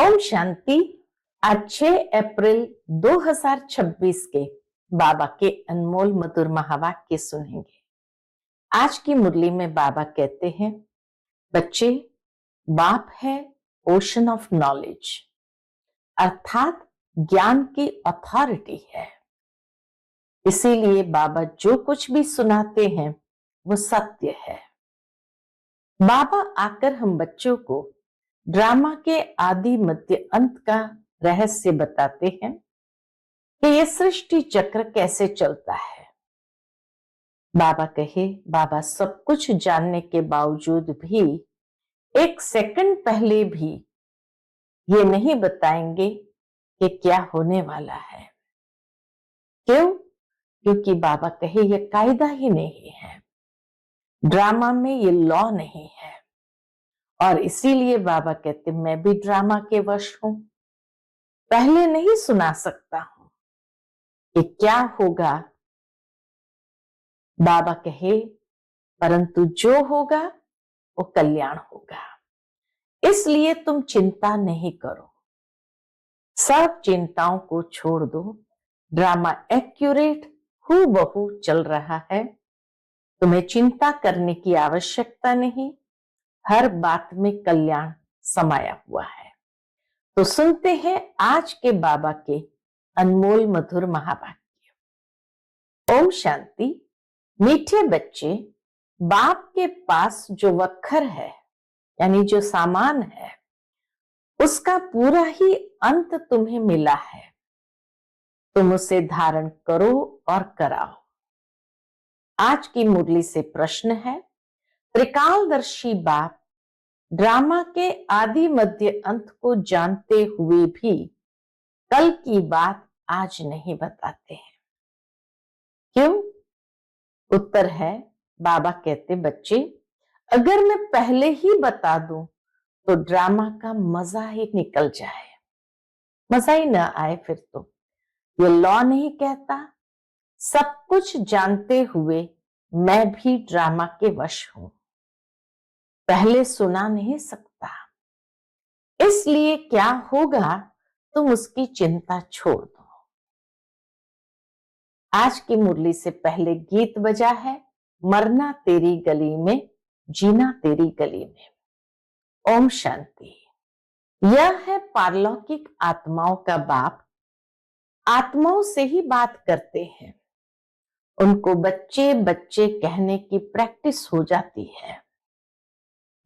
ओम शांति। आज 6 अप्रैल 2026 के बाबा के अनमोल मधुर महावाक्य सुनेंगे। आज की मुरली में बाबा कहते हैं, बच्चे, बाप है ओशन ऑफ नॉलेज, अर्थात ज्ञान की अथॉरिटी है। इसीलिए बाबा जो कुछ भी सुनाते हैं वो सत्य है। बाबा आकर हम बच्चों को ड्रामा के आदि मध्य अंत का रहस्य बताते हैं कि ये सृष्टि चक्र कैसे चलता है। बाबा कहे, बाबा सब कुछ जानने के बावजूद भी एक सेकंड पहले भी ये नहीं बताएंगे कि क्या होने वाला है। क्यों? क्योंकि बाबा कहे ये कायदा ही नहीं है, ड्रामा में ये लॉ नहीं है। और इसीलिए बाबा कहते मैं भी ड्रामा के वश हूं, पहले नहीं सुना सकता हूं कि क्या होगा। बाबा कहे, परंतु जो होगा वो कल्याण होगा, इसलिए तुम चिंता नहीं करो, सब चिंताओं को छोड़ दो। ड्रामा एक्यूरेट हूबहू चल रहा है, तुम्हें चिंता करने की आवश्यकता नहीं, हर बात में कल्याण समाया हुआ है। तो सुनते हैं आज के बाबा के अनमोल मधुर महावाक्य। ओम शांति। मीठे बच्चे, बाप के पास जो वक्खर है यानी जो सामान है उसका पूरा ही अंत तुम्हें मिला है, तुम उसे धारण करो और कराओ। आज की मुरली से प्रश्न है, त्रिकालदर्शी बाप ड्रामा के आदि मध्य अंत को जानते हुए भी कल की बात आज नहीं बताते हैं, क्यों? उत्तर है, बाबा कहते बच्चे, अगर मैं पहले ही बता दूं तो ड्रामा का मजा ही निकल जाए, मजा ही ना आए। फिर तो ये लॉ नहीं कहता, सब कुछ जानते हुए मैं भी ड्रामा के वश हूं, पहले सुना नहीं सकता, इसलिए क्या होगा तुम उसकी चिंता छोड़ दो। आज की मुरली से पहले गीत बजा है, मरना तेरी गली में, जीना तेरी गली में। ओम शांति। यह है पारलौकिक आत्माओं का बाप, आत्माओं से ही बात करते हैं, उनको बच्चे बच्चे कहने की प्रैक्टिस हो जाती है।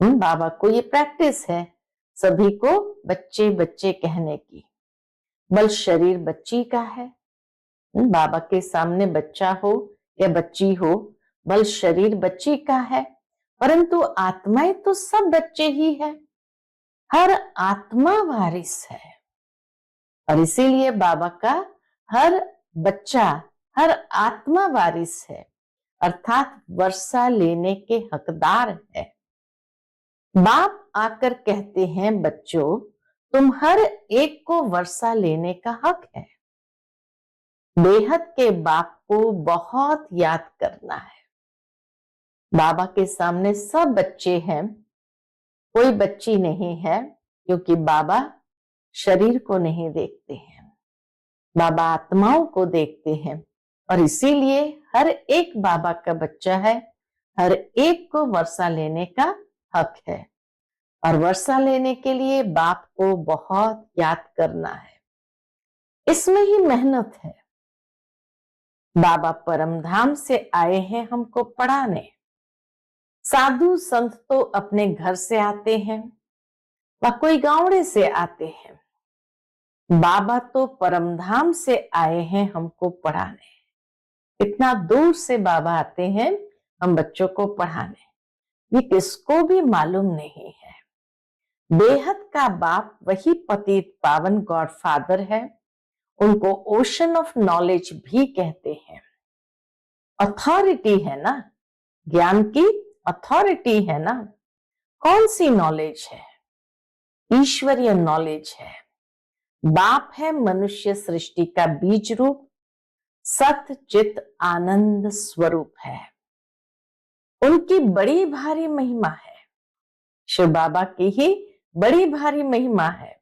बाबा को ये प्रैक्टिस है सभी को बच्चे बच्चे कहने की। बल शरीर बच्ची का है, बाबा के सामने बच्चा हो या बच्ची हो, बल शरीर बच्ची का है, परंतु आत्माएं तो सब बच्चे ही है, हर आत्मा वारिस है। और इसीलिए बाबा का हर बच्चा, हर आत्मा वारिस है, अर्थात वर्षा लेने के हकदार है। बाप आकर कहते हैं, बच्चों, तुम हर एक को वर्षा लेने का हक है। बेहद के बाप को बहुत याद करना है। बाबा के सामने सब बच्चे हैं, कोई बच्ची नहीं है, क्योंकि बाबा शरीर को नहीं देखते हैं, बाबा आत्माओं को देखते हैं। और इसीलिए हर एक बाबा का बच्चा है, हर एक को वर्षा लेने का हक है। और वर्षा लेने के लिए बाप को बहुत याद करना है, इसमें ही मेहनत है। बाबा परमधाम से आए हैं हमको पढ़ाने। साधु संत तो अपने घर से आते हैं व कोई गांवड़े से आते हैं, बाबा तो परमधाम से आए हैं हमको पढ़ाने। इतना दूर से बाबा आते हैं हम बच्चों को पढ़ाने, ये किसको भी मालूम नहीं है। बेहद का बाप वही पतित पावन गॉड फादर है, उनको ओशन ऑफ नॉलेज भी कहते हैं। अथॉरिटी है ना, ज्ञान की अथॉरिटी है ना। कौन सी नॉलेज है? ईश्वरीय नॉलेज है। बाप है मनुष्य सृष्टि का बीज रूप, सत चित आनंद स्वरूप है। उनकी बड़ी भारी महिमा है, शिव बाबा की ही बड़ी भारी महिमा है।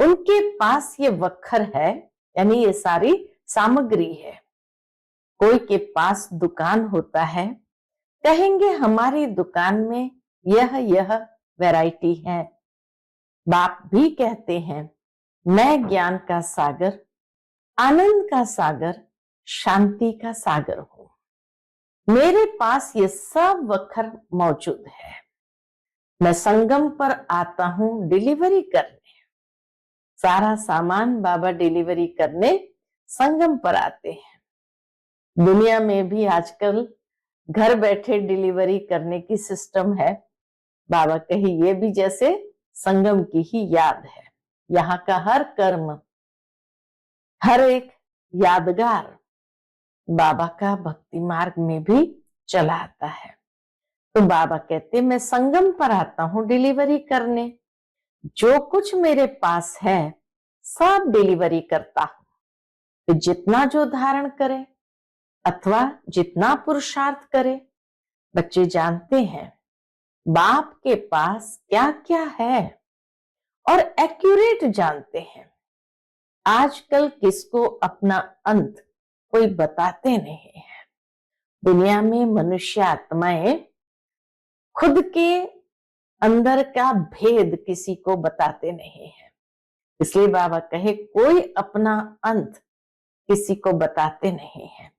उनके पास ये वक्र है, यानी ये सारी सामग्री है। कोई के पास दुकान होता है, कहेंगे हमारी दुकान में यह वैरायटी है। बाप भी कहते हैं मैं ज्ञान का सागर, आनंद का सागर, शांति का सागर हूं। मेरे पास ये सब वक्र मौजूद है। मैं संगम पर आता हूं डिलीवरी करने। सारा सामान बाबा डिलीवरी करने संगम पर आते हैं। दुनिया में भी आजकल घर बैठे डिलीवरी करने की सिस्टम है। बाबा कहे ये भी जैसे संगम की ही याद है। यहाँ का हर कर्म, हर एक यादगार बाबा का भक्ति मार्ग में भी चला आता है। तो बाबा कहते मैं संगम पर आता हूं डिलीवरी करने। जो कुछ मेरे पास है सब डिलीवरी करता हूं। तो जितना जो धारण करे अथवा जितना पुरुषार्थ करे, बच्चे जानते हैं बाप के पास क्या क्या है और एक्यूरेट जानते हैं। आजकल किसको अपना अंत कोई बताते नहीं है। दुनिया में मनुष्य आत्माएं खुद के अंदर का भेद किसी को बताते नहीं है। इसलिए बाबा कहे कोई अपना अंत किसी को बताते नहीं है।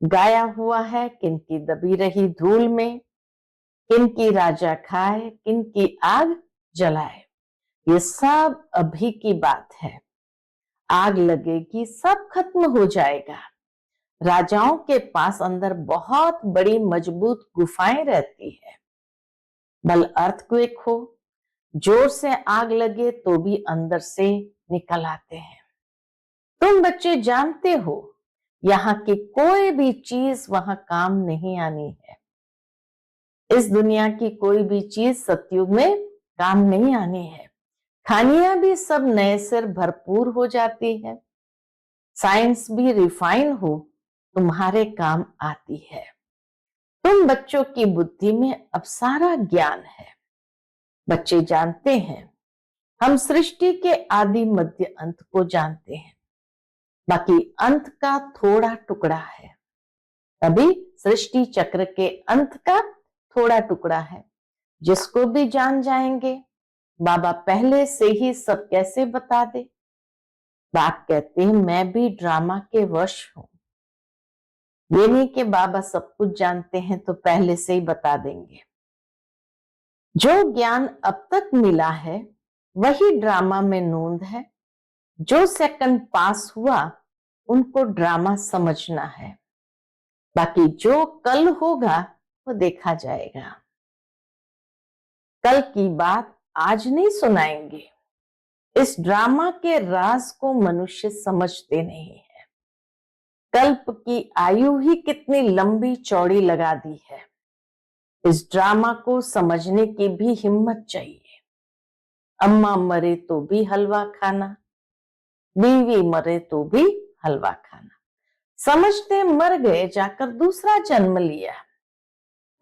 गाया हुआ है किनकी दबी रही धूल में, किनकी राजा खाए, किनकी आग जलाए। ये सब अभी की बात है। आग लगेगी, सब खत्म हो जाएगा। राजाओं के पास अंदर बहुत बड़ी मजबूत गुफाएं रहती है। बल अर्थक्वेक हो, जोर से आग लगे तो भी अंदर से निकल आते हैं। तुम बच्चे जानते हो यहाँ की कोई भी चीज वहां काम नहीं आनी है। इस दुनिया की कोई भी चीज सतयुग में काम नहीं आनी है। खानियां भी सब नए सिर भरपूर हो जाती है। साइंस भी रिफाइन हो तुम्हारे काम आती है। तुम बच्चों की बुद्धि में अब सारा ज्ञान है। बच्चे जानते हैं हम सृष्टि के आदि मध्य अंत को जानते हैं। बाकी अंत का थोड़ा टुकड़ा है। अभी सृष्टि चक्र के अंत का थोड़ा टुकड़ा है, जिसको भी जान जाएंगे। बाबा पहले से ही सब कैसे बता दे। बाप कहते हैं मैं भी ड्रामा के वश हूं। ये नहीं कि बाबा सब कुछ जानते हैं तो पहले से ही बता देंगे। जो ज्ञान अब तक मिला है वही ड्रामा में नोंद है। जो सेकंड पास हुआ उनको ड्रामा समझना है। बाकी जो कल होगा वो देखा जाएगा। कल की बात आज नहीं सुनाएंगे। इस ड्रामा के राज को मनुष्य समझते नहीं है। कल्प की आयु ही कितनी लंबी चौड़ी लगा दी है। इस ड्रामा को समझने की भी हिम्मत चाहिए। अम्मा मरे तो भी हलवा खाना, बीवी मरे तो भी हलवा खाना। समझते मर गए जाकर दूसरा जन्म लिया।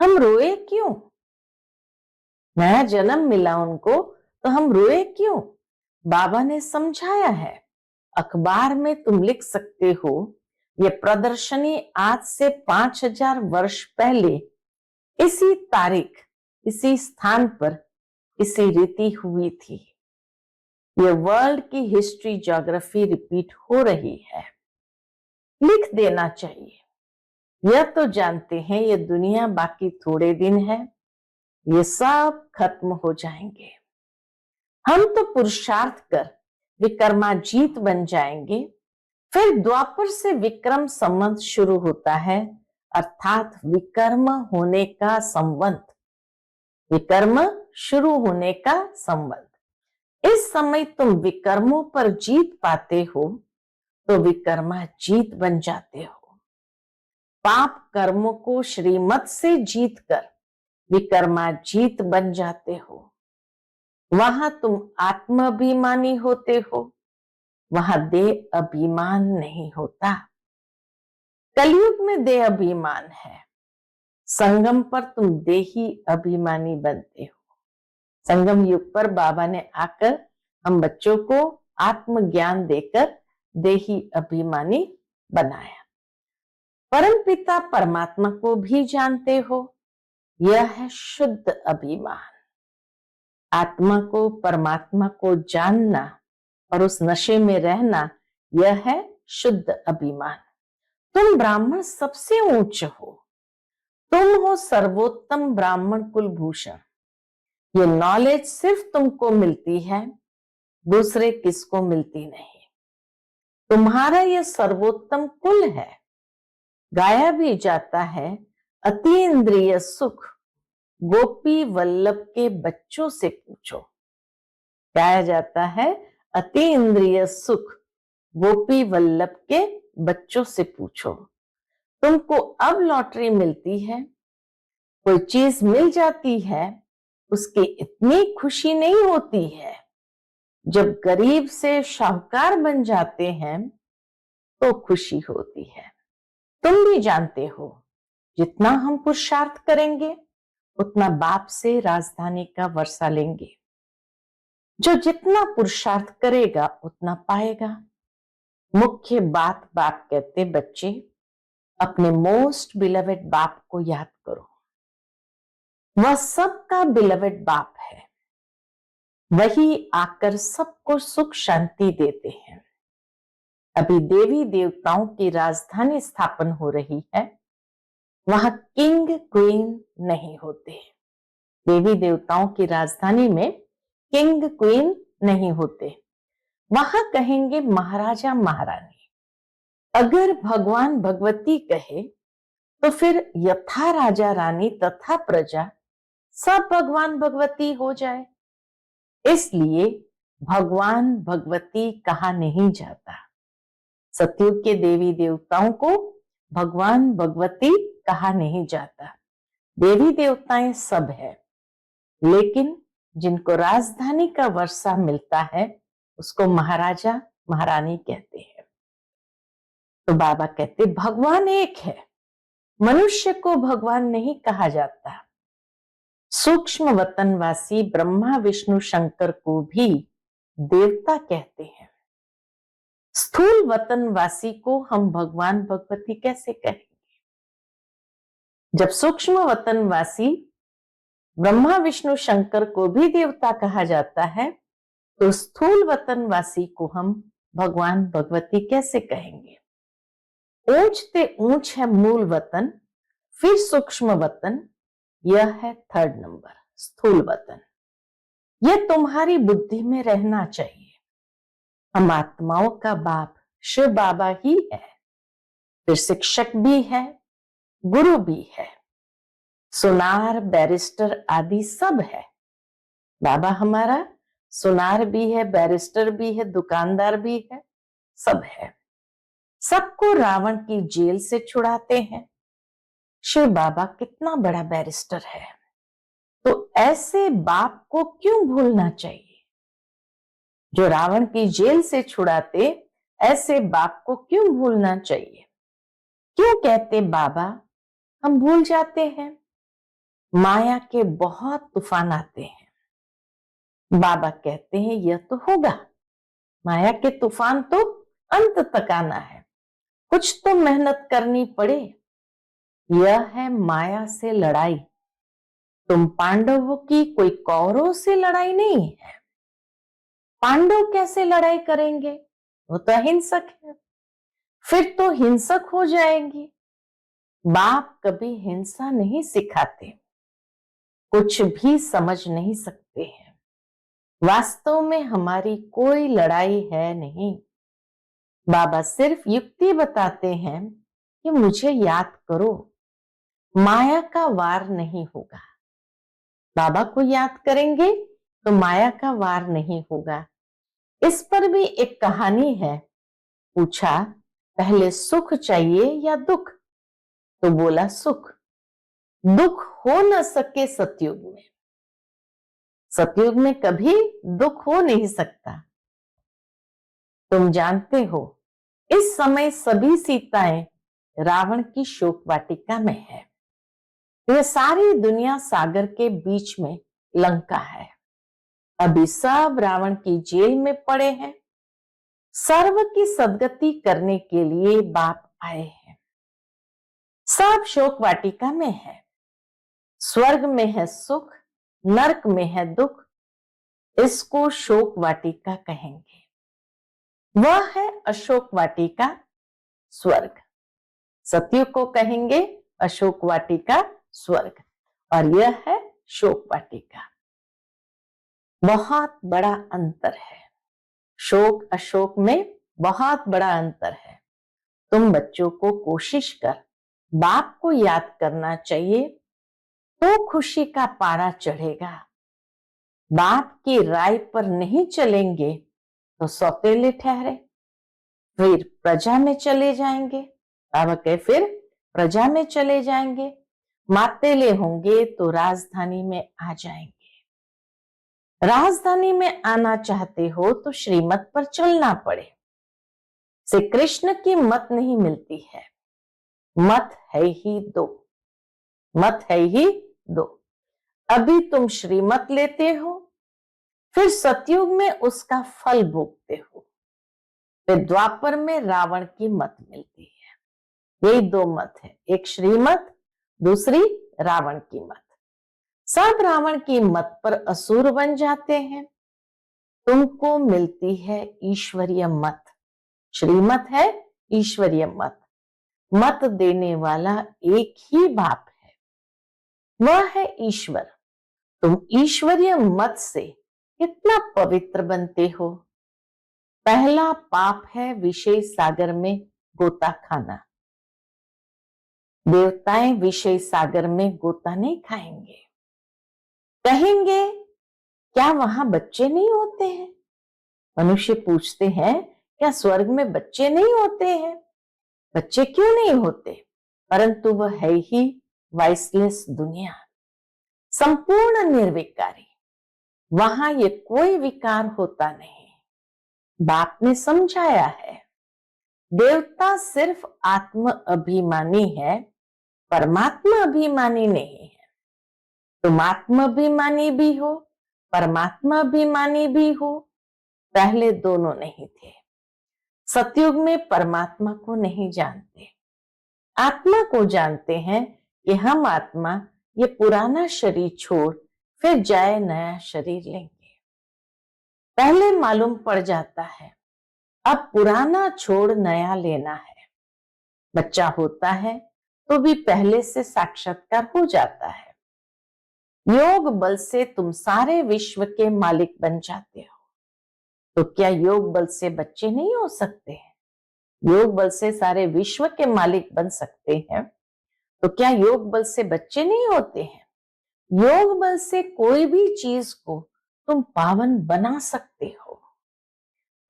हम रोए क्यों? नया जन्म मिला उनको तो हम रोए क्यों? बाबा ने समझाया है। अखबार में तुम लिख सकते हो ये प्रदर्शनी आज से 5000 वर्ष पहले इसी तारीख, इसी स्थान पर, इसी रीति हुई थी। ये वर्ल्ड की हिस्ट्री, ज्योग्राफी रिपीट हो रही है। लिख देना चाहिए। यह तो जानते हैं ये दुनिया बाकी थोड़े दिन है, ये सब खत्म हो जाएंगे। हम तो पुरुषार्थ कर विक्रमाजीत बन जाएंगे। फिर द्वापर से विक्रम संवत शुरू होता है, अर्थात विकर्म होने का संवत। विकर्म शुरू होने का संवत। इस समय तुम विकर्मों पर जीत पाते हो तो विक्रमाजीत बन जाते हो। पाप कर्मों को श्रीमत से जीत कर विक्रमाजीत बन जाते हो। वहां तुम आत्माभिमानी होते हो, वहां देह अभिमान नहीं होता। कलयुग में देह अभिमान है। संगम पर तुम देही अभिमानी बनते हो। संगम युग पर बाबा ने आकर हम बच्चों को आत्मज्ञान देकर देही अभिमानी बनाया। परमपिता परमात्मा को भी जानते हो, यह है शुद्ध अभिमान। आत्मा को, परमात्मा को जानना और उस नशे में रहना, यह है शुद्ध अभिमान। तुम ब्राह्मण सबसे ऊंच हो, तुम हो सर्वोत्तम ब्राह्मण कुलभूषण। ये नॉलेज सिर्फ तुमको मिलती है, दूसरे किसको मिलती नहीं। तुम्हारा यह सर्वोत्तम कुल है। गाया भी जाता है, अति इंद्रिय सुख गोपी वल्लभ के बच्चों से पूछो। गाया जाता है, अति इंद्रिय सुख गोपी वल्लभ के बच्चों से पूछो। तुमको अब लॉटरी मिलती है, कोई चीज मिल जाती है, उसकी इतनी खुशी नहीं होती है। जब गरीब से शाहूकार बन जाते हैं तो खुशी होती है। तुम भी जानते हो, जितना हम पुरुषार्थ करेंगे उतना बाप से राजधानी का वर्षा लेंगे। जो जितना पुरुषार्थ करेगा उतना पाएगा। मुख्य बात बाप कहते, बच्चे अपने मोस्ट बिलवेड बाप को याद करो। वह सबका बिलवेड बाप है। वही आकर सबको सुख शांति देते हैं। अभी देवी देवताओं की राजधानी स्थापन हो रही है, वहां किंग क्वीन नहीं होते। देवी देवताओं की राजधानी में किंग क्वीन नहीं होते, वहां कहेंगे महाराजा महारानी। अगर भगवान भगवती कहे तो फिर यथा राजा रानी तथा प्रजा सब भगवान भगवती हो जाए। इसलिए भगवान भगवती कहा नहीं जाता। सतयुग के देवी देवताओं को भगवान भगवती कहा नहीं जाता। देवी देवताएं सब है, लेकिन जिनको राजधानी का वर्षा मिलता है उसको महाराजा महारानी कहते हैं। तो बाबा कहते भगवान एक है, मनुष्य को भगवान नहीं कहा जाता। सूक्ष्म वतनवासी ब्रह्मा विष्णु शंकर को भी देवता कहते हैं। स्थूल वतनवासी को हम भगवान भगवती कैसे कहेंगे? जब सूक्ष्म वतनवासी ब्रह्मा विष्णु शंकर को भी देवता कहा जाता है, तो स्थूल वतनवासी को हम भगवान भगवती कैसे कहेंगे? ऊंचते ऊंच है मूल वतन, फिर सूक्ष्म वतन, यह है थर्ड नंबर स्थूल वतन। यह तुम्हारी बुद्धि में रहना चाहिए। हम आत्माओं का बाप शिव बाबा ही है, फिर शिक्षक भी है, गुरु भी है, सुनार बैरिस्टर आदि सब है। बाबा हमारा सुनार भी है, बैरिस्टर भी है, दुकानदार भी है, सब है। सबको रावण की जेल से छुड़ाते हैं। शिव बाबा कितना बड़ा बैरिस्टर है, तो ऐसे बाप को क्यों भूलना चाहिए? जो रावण की जेल से छुड़ाते, ऐसे बाप को क्यों भूलना चाहिए? क्यों कहते बाबा हम भूल जाते हैं? माया के बहुत तूफान आते हैं। बाबा कहते हैं यह तो होगा, माया के तूफान तो अंत तक आना है, कुछ तो मेहनत करनी पड़े। यह है माया से लड़ाई। तुम पांडवों की कोई कौरवों से लड़ाई नहीं है। पांडव कैसे लड़ाई करेंगे? वो तो अहिंसक है, फिर तो हिंसक हो जाएंगे। बाप कभी हिंसा नहीं सिखाते, कुछ भी समझ नहीं सकते हैं। वास्तव में हमारी कोई लड़ाई है नहीं। बाबा सिर्फ युक्ति बताते हैं कि मुझे याद करो, माया का वार नहीं होगा। बाबा को याद करेंगे तो माया का वार नहीं होगा। इस पर भी एक कहानी है। पूछा पहले सुख चाहिए या दुख? तो बोला सुख। दुख हो न सके सतयुग में, सतयुग में कभी दुख हो नहीं सकता। तुम जानते हो इस समय सभी सीताएं रावण की शोक वाटिका में है। यह सारी दुनिया सागर के बीच में लंका है। अभी सब रावण की जेल में पड़े हैं। सर्व की सदगति करने के लिए बाप आए हैं। सब शोक वाटिका में है। स्वर्ग में है सुख, नरक में है दुख, इसको शोक वाटिका कहेंगे। वह है अशोक वाटिका स्वर्ग। सतयुग को कहेंगे अशोक वाटिका स्वर्ग, और यह है शोक वाटिका। बहुत बड़ा अंतर है, शोक अशोक में बहुत बड़ा अंतर है। तुम बच्चों को कोशिश कर बाप को याद करना चाहिए, तो खुशी का पारा चढ़ेगा। बाप की राय पर नहीं चलेंगे तो सौतेले ठहरे, फिर प्रजा में चले जाएंगे। बाबा कहे फिर प्रजा में चले जाएंगे, मातेले होंगे तो राजधानी में आ जाएंगे। राजधानी में आना चाहते हो तो श्रीमत पर चलना पड़े। श्री कृष्ण की मत नहीं मिलती है, मत है ही दो, मत है ही दो। अभी तुम श्रीमत लेते हो, फिर सतयुग में उसका फल भोगते हो, फिर द्वापर में रावण की मत मिलती है। यही दो मत है, एक श्रीमत, दूसरी रावण की मत। सब रावण की मत पर असुर बन जाते हैं। तुमको मिलती है ईश्वरीय मत। श्रीमत है ईश्वरीय मत। मत देने वाला एक ही बाप है, वह है ईश्वर। तुम ईश्वरीय मत से कितना पवित्र बनते हो। पहला पाप है विषय सागर में गोता खाना। देवताएं विषय सागर में गोता नहीं खाएंगे। कहेंगे क्या वहां बच्चे नहीं होते हैं? मनुष्य पूछते हैं क्या स्वर्ग में बच्चे नहीं होते हैं? बच्चे क्यों नहीं होते? परंतु वह है ही वाइसलेस दुनिया, संपूर्ण निर्विकारी। वहां ये कोई विकार होता नहीं। बाप ने समझाया है, देवता सिर्फ आत्म अभिमानी है, परमात्मा अभिमानी नहीं है। तुम आत्म अभिमानी भी हो, परमात्मा अभिमानी भी हो। पहले दोनों नहीं थे। सतयुग में परमात्मा को नहीं जानते, आत्मा को जानते हैं कि हम आत्मा ये पुराना शरीर छोड़ फिर जाए नया शरीर लेंगे। पहले मालूम पड़ जाता है अब पुराना छोड़ नया लेना है। बच्चा होता है तो भी पहले से साक्षात्कार हो जाता है। योग बल से तुम सारे विश्व के मालिक बन जाते हो। तो क्या योग बल से बच्चे नहीं हो सकते हैं? योग बल से सारे विश्व के मालिक बन सकते हैं, तो क्या योग बल से बच्चे नहीं होते हैं? योग बल से कोई भी चीज को तुम पावन बना सकते हो,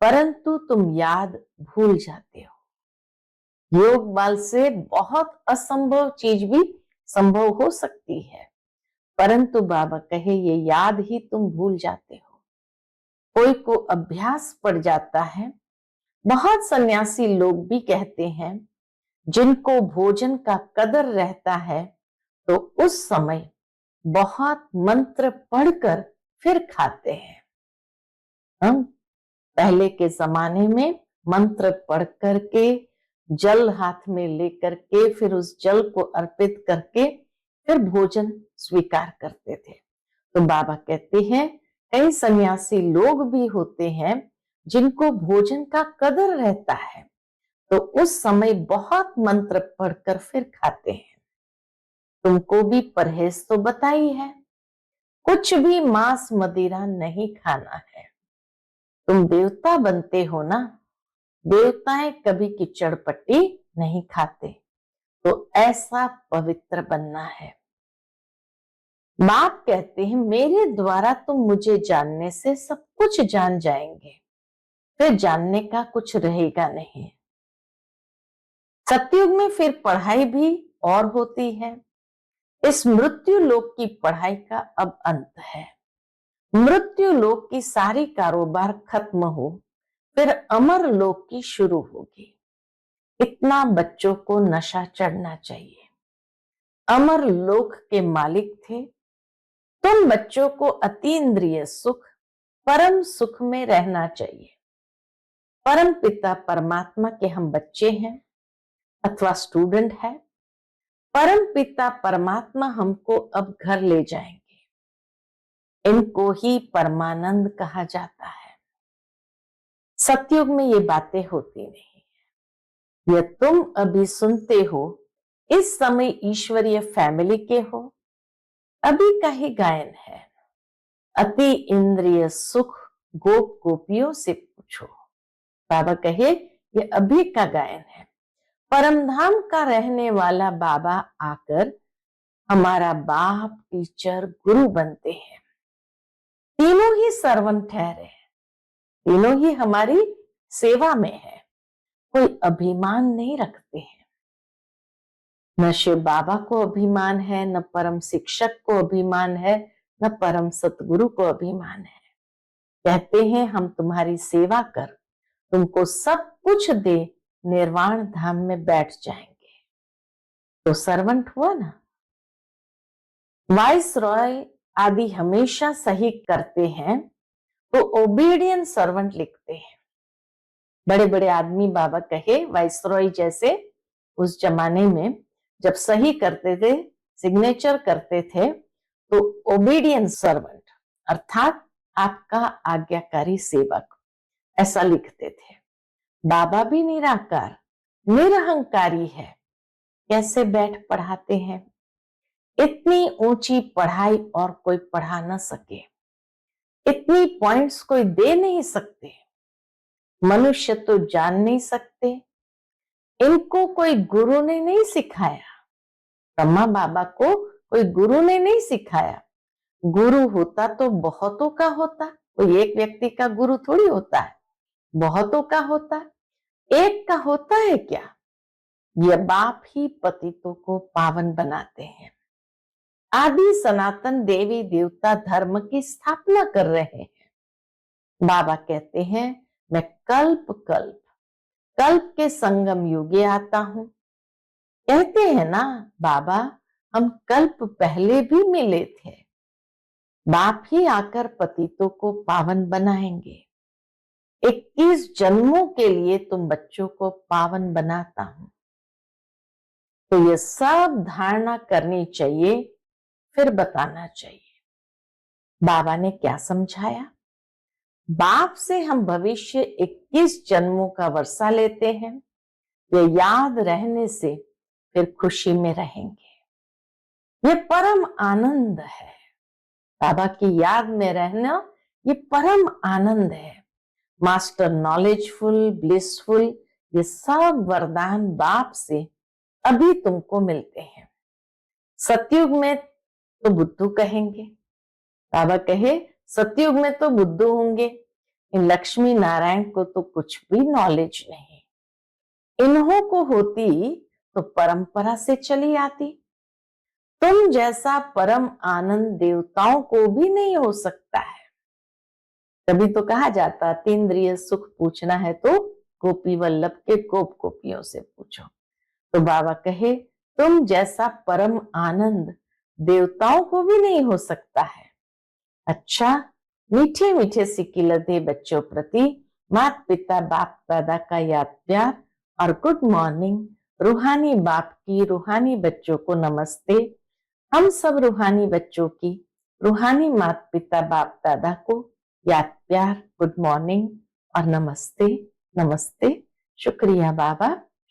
परंतु तुम याद भूल जाते हो। योग बल से बहुत असंभव चीज भी संभव हो सकती है, परंतु बाबा कहे ये याद ही तुम भूल जाते हो। कोई को अभ्यास पड़ जाता है। बहुत सन्यासी लोग भी कहते हैं जिनको भोजन का कदर रहता है तो उस समय बहुत मंत्र पढ़कर फिर खाते हैं। हम पहले के जमाने में मंत्र पढ़ करके जल हाथ में लेकर के फिर उस जल को अर्पित करके फिर भोजन स्वीकार करते थे। तो बाबा कहते हैं कई सन्यासी लोग भी होते हैं जिनको भोजन का कदर रहता है, तो उस समय बहुत मंत्र पढ़कर फिर खाते हैं। तुमको भी परहेज तो बताई है, कुछ भी मांस मदिरा नहीं खाना है। तुम देवता बनते हो ना, देवताएं कभी कीचड़ पट्टी नहीं खाते, तो ऐसा पवित्र बनना है। बाप कहते हैं मेरे द्वारा तुम मुझे जानने से सब कुछ जान जाएंगे, फिर जानने का कुछ रहेगा नहीं। सतयुग में फिर पढ़ाई भी और होती है। इस मृत्यु लोक की पढ़ाई का अब अंत है। मृत्यु लोक की सारी कारोबार खत्म हो, फिर अमर लोक की शुरू होगी। इतना बच्चों को नशा चढ़ना चाहिए। अमर लोक के मालिक थे। तुम बच्चों को अतीन्द्रिय सुख, परम सुख में रहना चाहिए। परम पिता परमात्मा के हम बच्चे हैं अथवा स्टूडेंट है। परम पिता परमात्मा हमको अब घर ले जाएंगे। इनको ही परमानंद कहा जाता है। सतयुग में ये बातें होती नहीं। यह तुम अभी सुनते हो, इस समय ईश्वरीय फैमिली के हो। अभी का ही गायन है। अति इंद्रिय सुख गोप गोपियों से पूछो। बाबा कहे ये अभी का गायन है। परमधाम का रहने वाला बाबा आकर हमारा बाप टीचर गुरु बनते हैं। तीनों ही सर्वंट ठहरे हैं, तीनों ही हमारी सेवा में है। कोई अभिमान नहीं रखते हैं। न शिव बाबा को अभिमान है, न परम शिक्षक को अभिमान है, न परम सतगुरु को अभिमान है। कहते हैं हम तुम्हारी सेवा कर तुमको सब कुछ दे निर्वाण धाम में बैठ जाएंगे। तो सर्वंट हुआ ना। वाइस रॉय आदि हमेशा सही करते हैं तो ओबीडियंट सर्वंट लिखते हैं। बड़े बड़े आदमी बाबा कहे वाइस रॉय जैसे उस जमाने में जब सही करते थे, सिग्नेचर करते थे, तो ओबीडियंट सर्वंट अर्थात आपका आज्ञाकारी सेवक ऐसा लिखते थे। बाबा भी निराकार निरहंकारी है। कैसे बैठ पढ़ाते हैं। इतनी ऊंची पढ़ाई और कोई पढ़ा न सके, इतनी पॉइंट्स कोई दे नहीं सकते। मनुष्य तो जान नहीं सकते। इनको कोई गुरु ने नहीं सिखाया। ब्रह्मा बाबा को कोई गुरु ने नहीं सिखाया। गुरु होता तो बहुतों का होता। कोई एक व्यक्ति का गुरु थोड़ी होता है, बहुतों का होता है। एक का होता है क्या। यह बाप ही पतितों को पावन बनाते हैं। आदि सनातन देवी देवता धर्म की स्थापना कर रहे हैं। बाबा कहते हैं मैं कल्प कल्प कल्प के संगम युगे आता हूं। कहते हैं ना बाबा हम कल्प पहले भी मिले थे। बाप ही आकर पतितों को पावन बनाएंगे। 21 जन्मों के लिए तुम बच्चों को पावन बनाता हूं। तो ये सब धारणा करनी चाहिए, फिर बताना चाहिए। बाबा ने क्या समझाया। बाप से हम भविष्य 21 जन्मों का वर्षा लेते हैं। ये याद रहने से फिर खुशी में रहेंगे। ये परम आनंद है। बाबा की याद में रहना ये परम आनंद है। मास्टर नॉलेजफुल ब्लिसफुल ये सब वरदान बाप से अभी तुमको मिलते हैं। सतयुग में तो बुद्धू कहेंगे। बाबा कहे सतयुग में तो बुद्धू होंगे। इन लक्ष्मी नारायण को तो कुछ भी नॉलेज नहीं। इन्हों को होती तो परंपरा से चली आती। तुम जैसा परम आनंद देवताओं को भी नहीं हो सकता है। तभी तो कहा जाता तीन्द्रिय सुख पूछना है तो गोपी वल्लभ के गोप गोपियों से पूछो। तो बाबा कहे तुम जैसा परम आनंद देवताओं को भी नहीं हो सकता है। अच्छा, मीठे मीठे सिक्की लदे बच्चों प्रति माता पिता बाप दादा का याद प्यार और गुड मॉर्निंग। रूहानी बाप की रूहानी बच्चों को नमस्ते। हम सब रूहानी बच्चों की रूहानी माता पिता बाप दादा को याद प्यार गुड मॉर्निंग और नमस्ते। नमस्ते। शुक्रिया बाबा।